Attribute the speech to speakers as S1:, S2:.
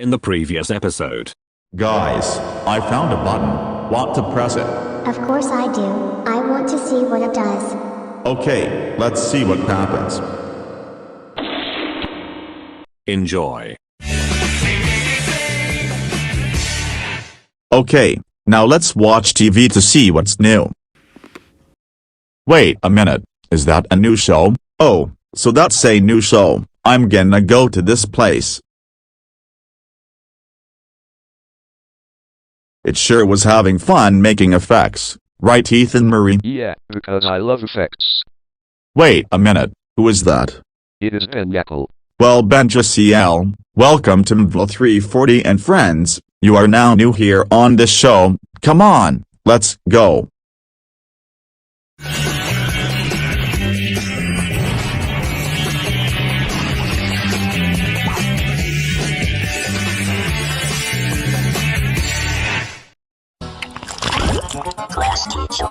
S1: in the previous episode.
S2: Guys, I found a button. Want to press it?
S3: Of course I do. I want to see what it does.
S2: Okay, let's see what happens.
S1: Enjoy.
S2: Okay, now let's watch TV to see what's new. Wait a minute, is that a new show? Oh, so that's a new show. I'm gonna go to this place. It sure was having fun making effects, right Ethan Marie?
S4: Yeah, because I love effects.
S2: Wait a minute, who is that?
S4: It is BenjaCL.
S2: Well, BenjaCL, welcome to MVLE340 and friends. You are now new here on this show. Come on, let's go.
S5: Class teacher.